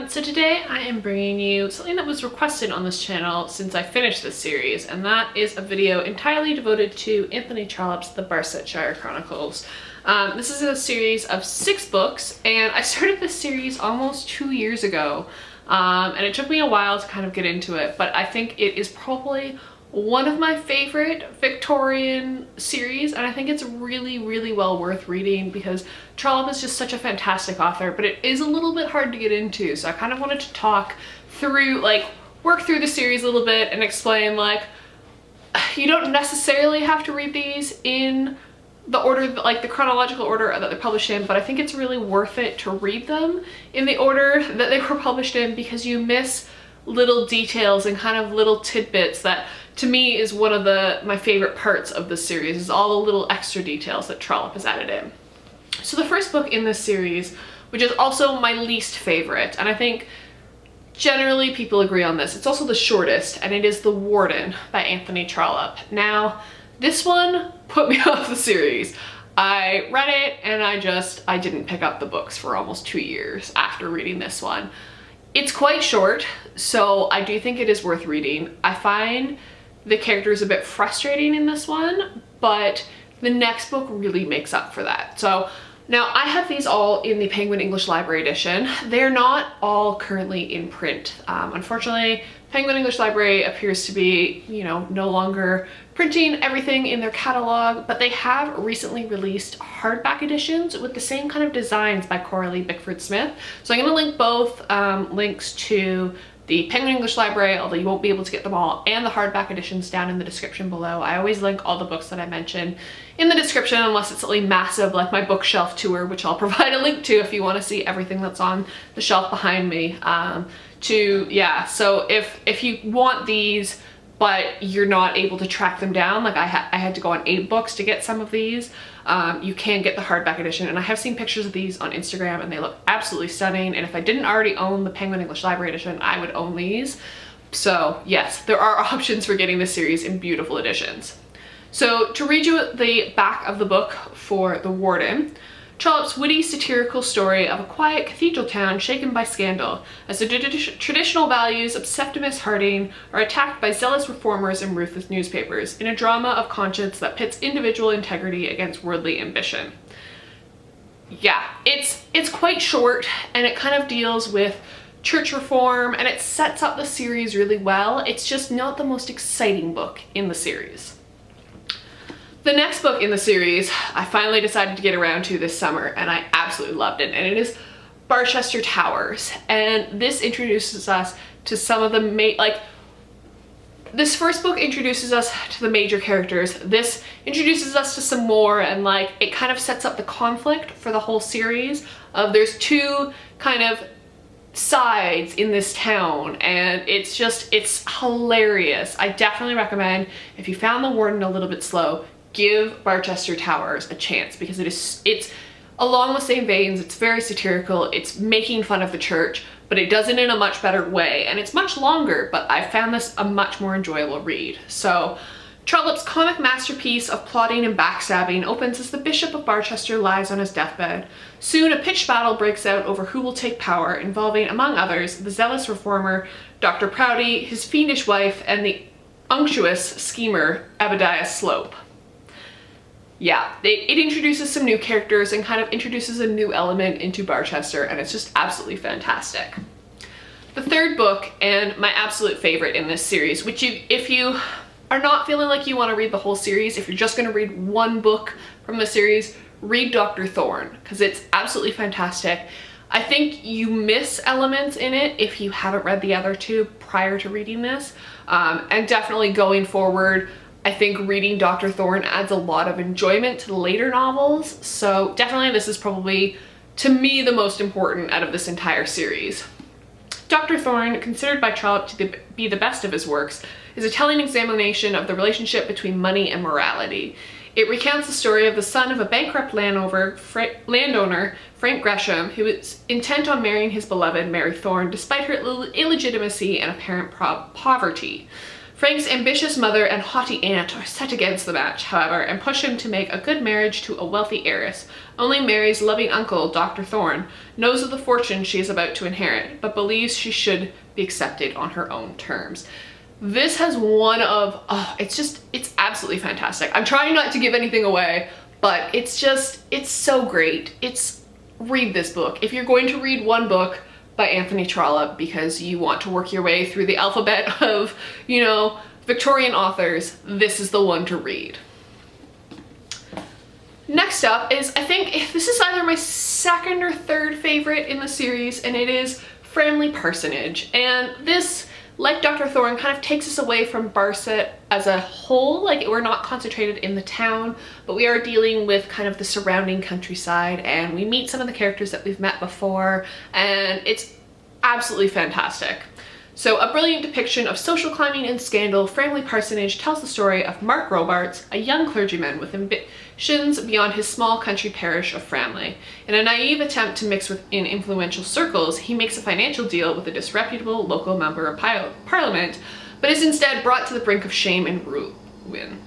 So today I am bringing you something that was requested on this channel since I finished this series, and that is a video entirely devoted to Anthony Trollope's The Barsetshire Chronicles. This is a series of 6 books, and I started this series almost 2 years ago, and it took me a while to kind of get into it, but I think it is probably one of my favorite Victorian series, and I think it's really well worth reading because Trollope is just such a fantastic author, but it is a little bit hard to get into. So I kind of wanted to talk through, work through the series a little bit and explain, you don't necessarily have to read these in the order, the chronological order that they're published in, but I think it's really worth it to read them in the order that they were published in, because you miss little details and kind of little tidbits that to me is one of my favorite parts of the series, is all the little extra details that Trollope has added in. So the first book in this series, which is also my least favorite, and I think generally people agree on this, it's also the shortest, and it is The Warden by Anthony Trollope. Now, this one put me off the series. I read it and I didn't pick up the books for almost 2 years after reading this one. It's quite short, so I do think it is worth reading. I find the characters a bit frustrating in this one, but the next book really makes up for that. So now I have these all in the Penguin English Library edition. They're not all currently in print. Unfortunately, Penguin English Library appears to be, no longer printing everything in their catalog, but they have recently released hardback editions with the same kind of designs by Coralie Bickford-Smith. So I'm going to link both links to the Penguin English Library, although you won't be able to get them all, and the hardback editions down in the description below. I always link all the books that I mention in the description, unless it's something massive like my bookshelf tour, which I'll provide a link to if you want to see everything that's on the shelf behind me. So if you want these but you're not able to track them down, I had to go on 8 books to get some of these, you can get the hardback edition, and I have seen pictures of these on Instagram and they look absolutely stunning, and if I didn't already own the Penguin English Library edition, I would own these. So yes, there are options for getting this series in beautiful editions. So to read you the back of the book for The Warden, Trollope's witty satirical story of a quiet cathedral town shaken by scandal, as the traditional values of Septimus Harding are attacked by zealous reformers and ruthless newspapers, in a drama of conscience that pits individual integrity against worldly ambition. Yeah, it's quite short, and it kind of deals with church reform, and it sets up the series really well. It's just not the most exciting book in the series. The next book in the series, I finally decided to get around to this summer, and I absolutely loved it, and it is Barchester Towers. And this introduces us to some of the this first book introduces us to the major characters. This introduces us to some more, and it kind of sets up the conflict for the whole series of there's 2 kind of sides in this town, and it's hilarious. I definitely recommend, if you found The Warden a little bit slow, give Barchester Towers a chance, because it's along the same veins. It's very satirical, it's making fun of the church, but it does it in a much better way, and it's much longer, but I found this a much more enjoyable read. So Trollope's comic masterpiece of plotting and backstabbing opens as the Bishop of Barchester lies on his deathbed. Soon a pitched battle breaks out over who will take power, involving, among others, the zealous reformer Dr. Proudie, his fiendish wife, and the unctuous schemer Obadiah Slope. Yeah, it introduces some new characters and kind of introduces a new element into Barchester, and it's just absolutely fantastic. The third book, and my absolute favorite in this series, which if you are not feeling like you want to read the whole series, if you're just going to read one book from the series, read Dr. Thorn, because it's absolutely fantastic. I think you miss elements in it if you haven't read the other 2 prior to reading this, and definitely going forward, I think reading Dr. Thorn adds a lot of enjoyment to the later novels, so definitely this is probably, to me, the most important out of this entire series. Dr. Thorn, considered by Trollope to be the best of his works, is a telling examination of the relationship between money and morality. It recounts the story of the son of a bankrupt landowner, Frank Gresham, who is intent on marrying his beloved Mary Thorn despite her illegitimacy and apparent poverty. Frank's ambitious mother and haughty aunt are set against the match, however, and push him to make a good marriage to a wealthy heiress. Only Mary's loving uncle, Dr. Thorn, knows of the fortune she is about to inherit, but believes she should be accepted on her own terms. This has one of, it's absolutely fantastic. I'm trying not to give anything away, but it's so great. Read this book. If you're going to read one book by Anthony Trollope because you want to work your way through the alphabet of, Victorian authors, this is the one to read. Next up is, I think this is either my second or third favorite in the series, and it is Framley Parsonage. And this, like Dr. Thorn, kind of takes us away from Barset as a whole. Like, we're not concentrated in the town, but we are dealing with kind of the surrounding countryside, and we meet some of the characters that we've met before, and it's absolutely fantastic. So, a brilliant depiction of social climbing and scandal, Framley Parsonage tells the story of Mark Robarts, a young clergyman with ambitions beyond his small country parish of Framley. In a naive attempt to mix within influential circles, he makes a financial deal with a disreputable local member of parliament, but is instead brought to the brink of shame and ruin.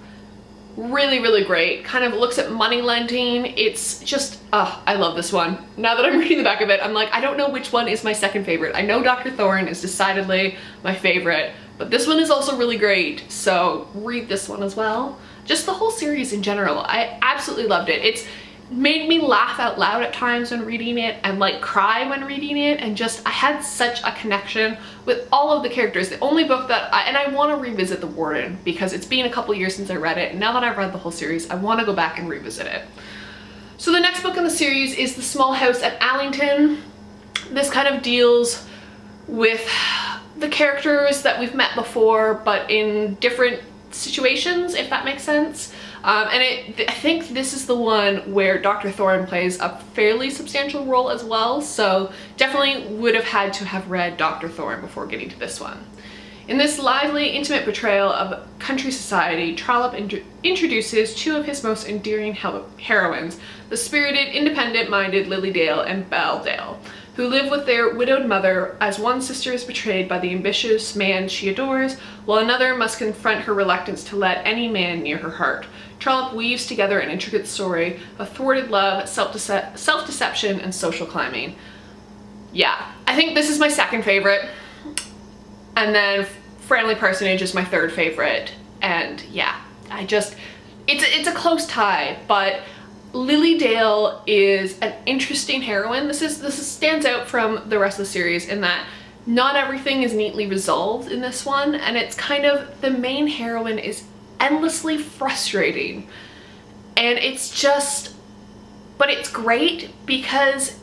Really, really great. Kind of looks at money lending. It's just, I love this one. Now that I'm reading the back of it, I'm like, I don't know which one is my second favorite. I know Dr. Thorn is decidedly my favorite, but this one is also really great. So read this one as well. Just the whole series in general. I absolutely loved it. It's made me laugh out loud at times when reading it and like cry when reading it, and just I had such a connection with all of the characters. The only book that I want to revisit The Warden because it's been a couple years since I read it, and now that I've read the whole series I want to go back and revisit it. So the next book in the series is The Small House at Allington. This kind of deals with the characters that we've met before but in different situations, if that makes sense. I think this is the one where Dr. Thorn plays a fairly substantial role as well, so definitely would have had to have read Dr. Thorn before getting to this one. In this lively, intimate portrayal of country society, Trollope introduces two of his most endearing heroines, the spirited, independent-minded Lily Dale and Belle Dale, who live with their widowed mother as one sister is betrayed by the ambitious man she adores, while another must confront her reluctance to let any man near her heart. Trollope weaves together an intricate story of thwarted love, self-deception, and social climbing. Yeah, I think this is my second favorite, and then Framley Parsonage is my third favorite, and yeah, it's a close tie, but Lily Dale is an interesting heroine. This stands out from the rest of the series in that not everything is neatly resolved in this one, and it's kind of, the main heroine is endlessly frustrating, and but it's great because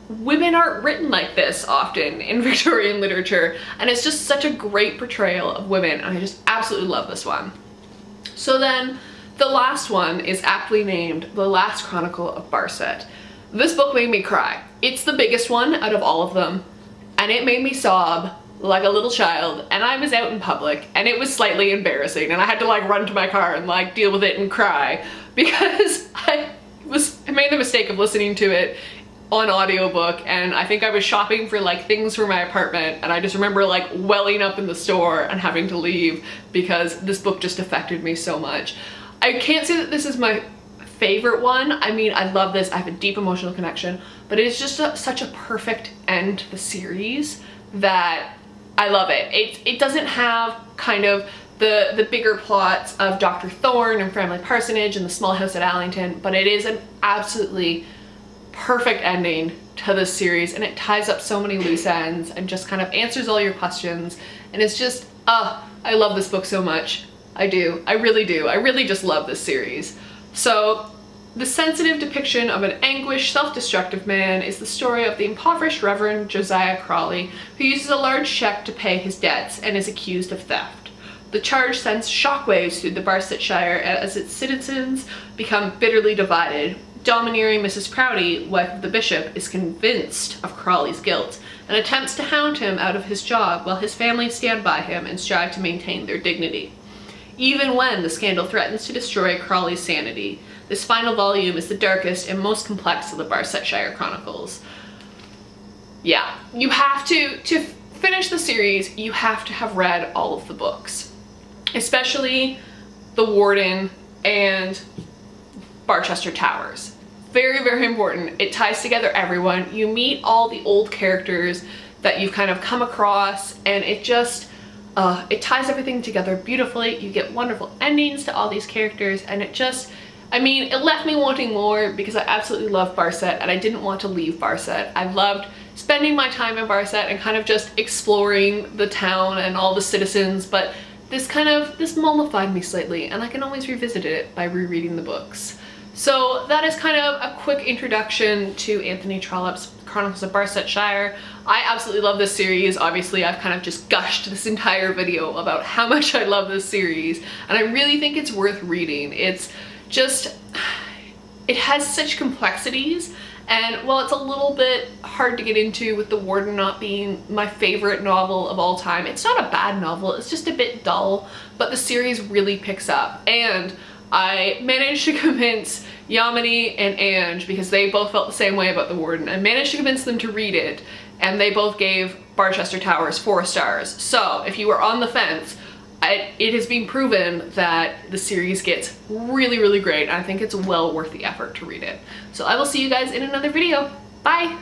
women aren't written like this often in Victorian literature, and it's just such a great portrayal of women, and I just absolutely love this one. So then the last one is aptly named The Last Chronicle of Barset. This book made me cry. It's the biggest one out of all of them, and it made me sob like a little child, and I was out in public, and it was slightly embarrassing, and I had to like run to my car and like deal with it and cry because I made the mistake of listening to it on audiobook, and I think I was shopping for like things for my apartment, and I just remember like welling up in the store and having to leave because this book just affected me so much. I can't say that this is my favorite one. I mean, I love this. I have a deep emotional connection, but it is just such a perfect end to the series that I love it. It doesn't have kind of the bigger plots of Dr. Thorn and Framley Parsonage and The Small House at Allington, but it is an absolutely perfect ending to this series, and it ties up so many loose ends and just kind of answers all your questions, and it's just, I love this book so much. I do. I really do. I really just love this series. So the sensitive depiction of an anguished, self-destructive man is the story of the impoverished Reverend Josiah Crawley, who uses a large check to pay his debts and is accused of theft. The charge sends shockwaves through the Barsetshire as its citizens become bitterly divided. Domineering Mrs. Prouty, wife of the bishop, is convinced of Crawley's guilt and attempts to hound him out of his job while his family stand by him and strive to maintain their dignity, even when the scandal threatens to destroy Crawley's sanity. This final volume is the darkest and most complex of the Barsetshire Chronicles. Yeah, you have to finish the series, you have to have read all of the books. especially the Warden and Barchester Towers. Very, very important. It ties together everyone. You meet all the old characters that you've kind of come across, and it just, it ties everything together beautifully. You get wonderful endings to all these characters, and it just, I mean, it left me wanting more because I absolutely love Barset and I didn't want to leave Barset. I loved spending my time in Barset and kind of just exploring the town and all the citizens, but this mollified me slightly, and I can always revisit it by rereading the books. So that is kind of a quick introduction to Anthony Trollope's Chronicles of Barsetshire. I absolutely love this series. Obviously, I've kind of just gushed this entire video about how much I love this series, and I really think it's worth reading. It's just, it has such complexities, and while it's a little bit hard to get into with The Warden not being my favorite novel of all time, it's not a bad novel, it's just a bit dull, but the series really picks up. And I managed to convince Yamini and Ange, because they both felt the same way about The Warden, I managed to convince them to read it, and they both gave Barchester Towers 4 stars. So if you were on the fence, it has been proven that the series gets really, really great, and I think it's well worth the effort to read it. So I will see you guys in another video. Bye!